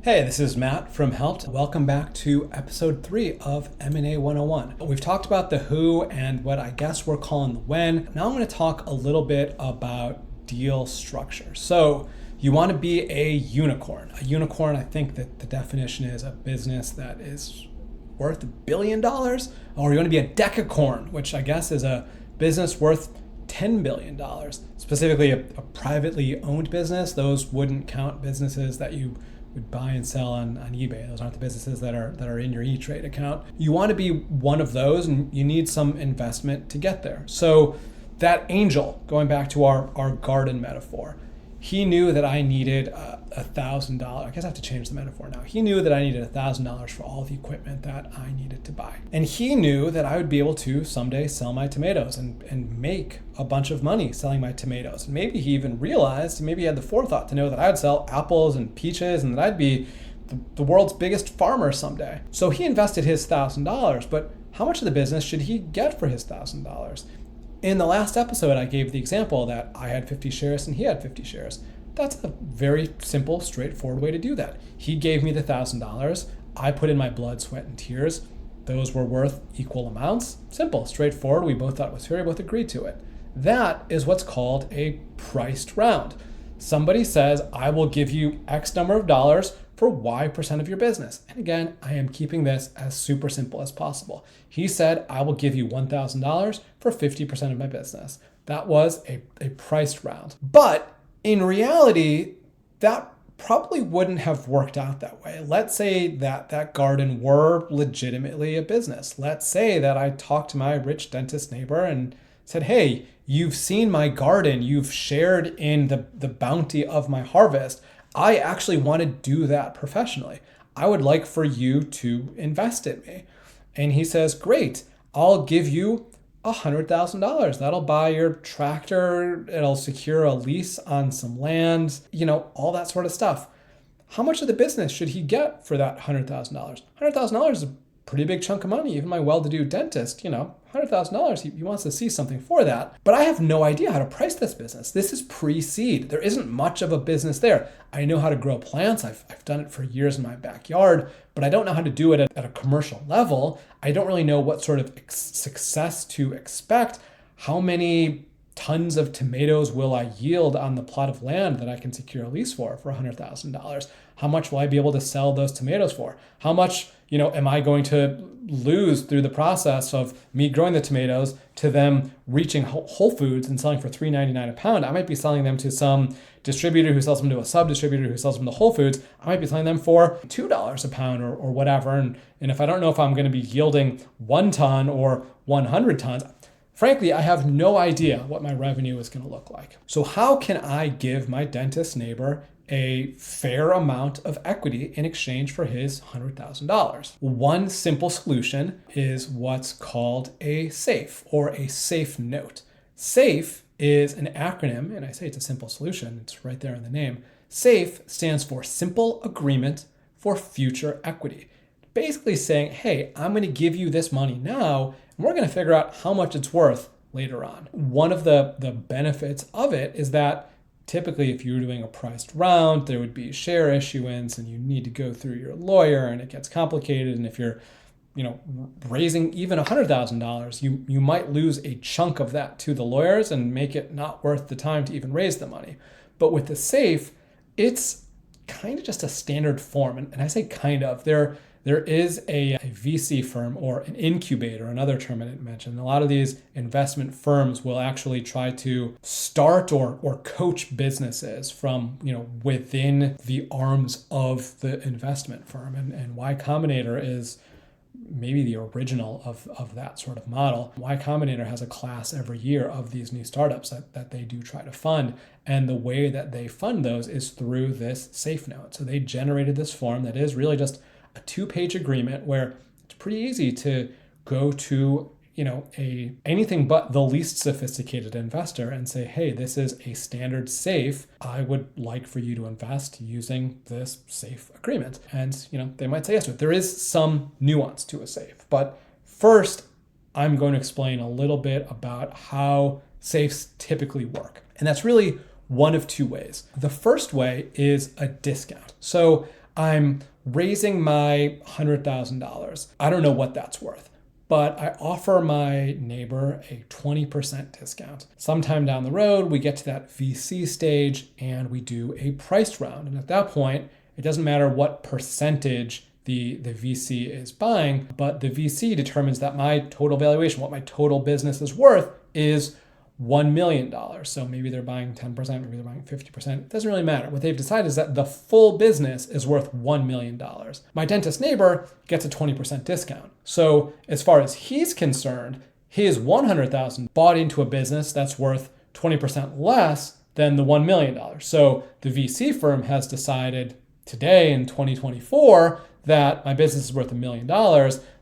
Hey, this is Matt from Helped. Welcome back to episode 3 of M&A 101. We've talked about the who and what I guess we're calling the when. Now I'm going to talk a little bit about deal structure. So you want to be a unicorn. A unicorn, I think that the definition is a business that is worth $1 billion, or you want to be a decacorn, which I guess is a business worth $10 billion. Specifically a privately owned business. Those wouldn't count businesses that you would buy and sell on eBay. Those aren't the businesses that are in your E-Trade account. You want to be one of those, and you need some investment to get there. So that angel, going back to our garden metaphor, he knew that I needed $1,000. I guess I have to change the metaphor now. He knew that I needed $1,000 for all the equipment that I needed to buy. And he knew that I would be able to someday sell my tomatoes and make a bunch of money selling my tomatoes. And maybe he even realized, maybe he had the forethought to know that I'd sell apples and peaches and that I'd be the world's biggest farmer someday. So he invested his $1,000, but how much of the business should he get for his $1,000? In the last episode, I gave the example that I had 50 shares and he had 50 shares. That's a very simple, straightforward way to do that. He gave me the $1,000. I put in my blood, sweat, and tears. Those were worth equal amounts. Simple, straightforward. We both thought it was fair. We both agreed to it. That is what's called a priced round. Somebody says, I will give you X number of dollars for Y% of your business. And again, I am keeping this as super simple as possible. He said, I will give you $1,000 for 50% of my business. That was a priced round. But in reality, that probably wouldn't have worked out that way. Let's say that garden were legitimately a business. Let's say that I talked to my rich dentist neighbor and said, hey, you've seen my garden. You've shared in the bounty of my harvest. I actually want to do that professionally. I would like for you to invest in me. And he says, great, I'll give you $100,000. That'll buy your tractor. It'll secure a lease on some land, all that sort of stuff. How much of the business should he get for that $100,000? $100,000 is a pretty big chunk of money. Even my well-to-do dentist, $100,000, he wants to see something for that. But I have no idea how to price this business. This is pre-seed. There isn't much of a business there. I know how to grow plants. I've done it for years in my backyard, but I don't know how to do it at a commercial level. I don't really know what sort of success to expect. How many tons of tomatoes will I yield on the plot of land that I can secure a lease for $100,000? How much will I be able to sell those tomatoes for? How much, am I going to lose through the process of me growing the tomatoes to them reaching Whole Foods and selling for $3.99 a pound? I might be selling them to some distributor who sells them to a sub-distributor who sells them to Whole Foods. I might be selling them for $2 a pound or whatever. And if I don't know if I'm going to be yielding 1 ton or 100 tons, frankly, I have no idea what my revenue is going to look like. So how can I give my dentist neighbor a fair amount of equity in exchange for his $100,000? One simple solution is what's called a SAFE, or a SAFE note. SAFE is an acronym, and I say it's a simple solution. It's right there in the name. SAFE stands for Simple Agreement for Future Equity. Basically saying, hey, I'm going to give you this money now, and we're going to figure out how much it's worth later on. One of the benefits of it is that typically if you're doing a priced round, there would be share issuance and you need to go through your lawyer and it gets complicated. And if you're, raising even $100,000, you might lose a chunk of that to the lawyers and make it not worth the time to even raise the money. But with the SAFE, it's kind of just a standard form. And I say kind of, there is a VC firm or an incubator, another term I didn't mention. A lot of these investment firms will actually try to start or coach businesses from, within the arms of the investment firm. And Y Combinator is maybe the original of that sort of model. Y Combinator has a class every year of these new startups that they do try to fund. And the way that they fund those is through this SAFE note. So they generated this form that is really just a 2-page agreement where it's pretty easy to go to, anything but the least sophisticated investor and say, hey, this is a standard SAFE. I would like for you to invest using this SAFE agreement. And, they might say yes to it. There is some nuance to a SAFE. But first, I'm going to explain a little bit about how SAFEs typically work. And that's really one of two ways. The first way is a discount. So I'm raising my $100,000. I don't know what that's worth, but I offer my neighbor a 20% discount. Sometime down the road, we get to that VC stage and we do a priced round. And at that point, it doesn't matter what percentage the VC is buying, but the VC determines that my total valuation, what my total business is worth, is $1 million. So maybe they're buying 10%, maybe they're buying 50%. It doesn't really matter. What they've decided is that the full business is worth $1 million. My dentist neighbor gets a 20% discount. So as far as he's concerned, his $100,000 bought into a business that's worth 20% less than the $1 million. So the VC firm has decided today in 2024 that my business is worth $1 million.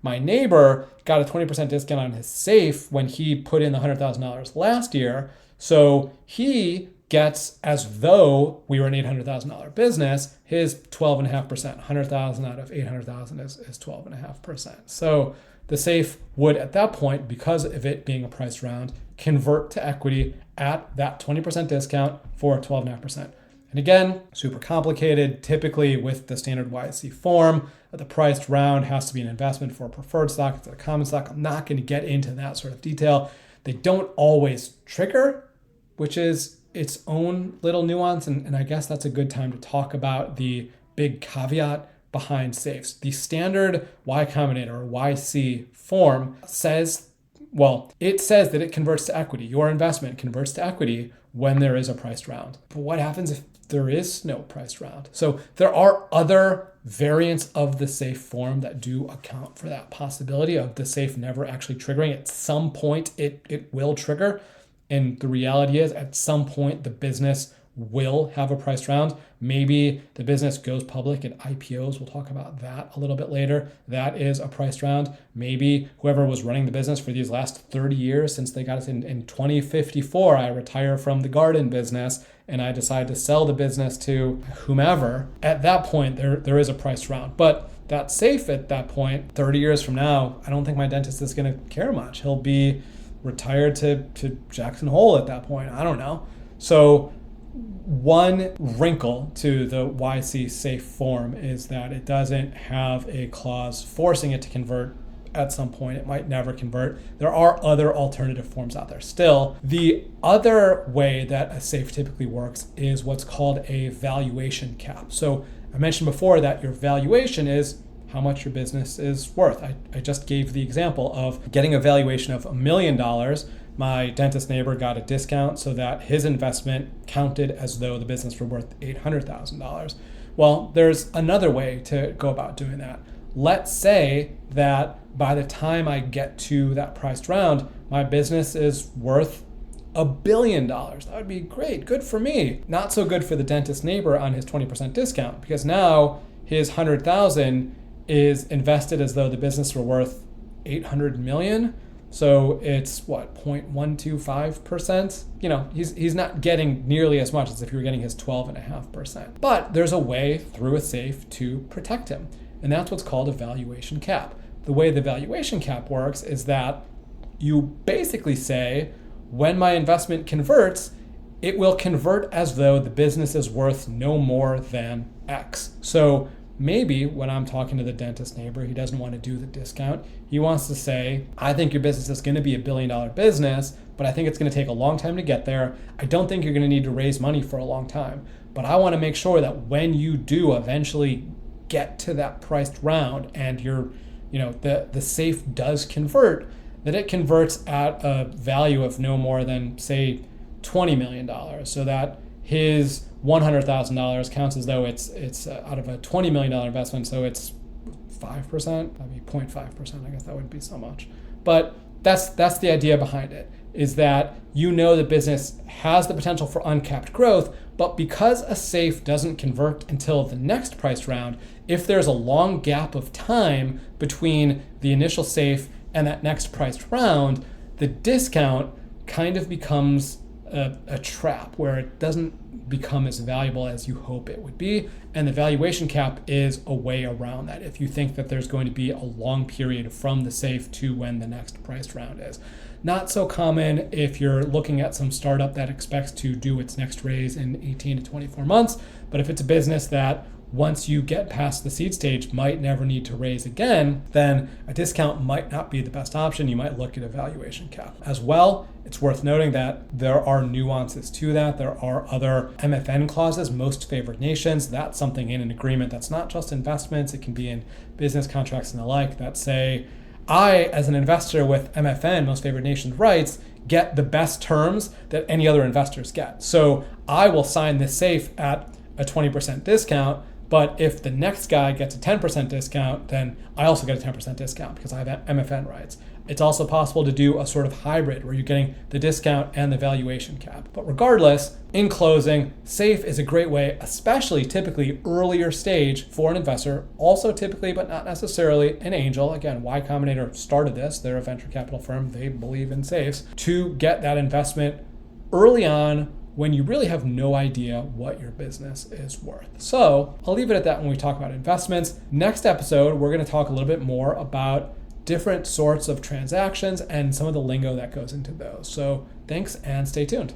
My neighbor got a 20% discount on his safe when he put in the $100,000 last year. So he gets, as though we were an $800,000 business, his 12.5%. 100,000 out of 800,000 is 12.5%. So the safe would, at that point, because of it being a priced round, convert to equity at that 20% discount for 12.5%. And again, super complicated. Typically with the standard YC form, the priced round has to be an investment for a preferred stock instead of common stock. I'm not going to get into that sort of detail. They don't always trigger, which is its own little nuance. And I guess that's a good time to talk about the big caveat behind safes. The standard Y Combinator or YC form says, well, it says that it converts to equity. Your investment converts to equity when there is a priced round. But what happens if there is no priced round? So there are other variants of the safe form that do account for that possibility of the safe never actually triggering. At some point, it will trigger. And the reality is, at some point, the business will have a priced round. Maybe the business goes public and IPOs. We'll talk about that a little bit later. That is a priced round. Maybe whoever was running the business for these last 30 years, since they got us in 2054, I retire from the garden business and I decide to sell the business to whomever. At that point, there is a priced round. But that safe at that point, 30 years from now, I don't think my dentist is going to care much. He'll be retired to Jackson Hole at that point. I don't know. So one wrinkle to the YC safe form is that it doesn't have a clause forcing it to convert at some point. It might never convert. There are other alternative forms out there still. The other way that a safe typically works is what's called a valuation cap. So I mentioned before that your valuation is how much your business is worth. I just gave the example of getting a valuation of $1 million. My dentist neighbor got a discount so that his investment counted as though the business were worth $800,000. Well, there's another way to go about doing that. Let's say that by the time I get to that priced round, my business is worth $1 billion. That would be great. Good for me. Not so good for the dentist neighbor on his 20% discount, because now his $100,000 is invested as though the business were worth $800 million. So it's what, 0.125%? You know, he's not getting nearly as much as if you were getting his 12.5%. But there's a way through a safe to protect him. And that's what's called a valuation cap. The way the valuation cap works is that you basically say, when my investment converts, it will convert as though the business is worth no more than X. So maybe when I'm talking to the dentist neighbor, he doesn't want to do the discount. He wants to say, I think your business is going to be $1 billion business, but I think it's going to take a long time to get there. I don't think you're going to need to raise money for a long time. But I want to make sure that when you do eventually get to that priced round and the safe does convert, that it converts at a value of no more than, say, $20 million, so that his $100,000 counts as though it's out of a $20 million investment, so it's 5%, that'd be 0.5%, I guess that wouldn't be so much. But that's the idea behind it, is that the business has the potential for uncapped growth, but because a safe doesn't convert until the next price round, if there's a long gap of time between the initial safe and that next priced round, the discount kind of becomes a trap where it doesn't become as valuable as you hope it would be. And the valuation cap is a way around that if you think that there's going to be a long period from the safe to when the next priced round is. Not so common if you're looking at some startup that expects to do its next raise in 18 to 24 months. But if it's a business that once you get past the seed stage, might never need to raise again, then a discount might not be the best option. You might look at a valuation cap. As well, it's worth noting that there are nuances to that. There are other MFN clauses, most favored nations. That's something in an agreement that's not just investments. It can be in business contracts and the like that say, I, as an investor with MFN, most favored nations rights, get the best terms that any other investors get. So I will sign this safe at a 20% discount, but if the next guy gets a 10% discount, then I also get a 10% discount because I have MFN rights. It's also possible to do a sort of hybrid where you're getting the discount and the valuation cap. But regardless, in closing, SAFE is a great way, especially typically earlier stage for an investor, also typically, but not necessarily an angel. Again, Y Combinator started this. They're a venture capital firm. They believe in safes to get that investment early on when you really have no idea what your business is worth. So I'll leave it at that when we talk about investments. Next episode, we're going to talk a little bit more about different sorts of transactions and some of the lingo that goes into those. So thanks and stay tuned.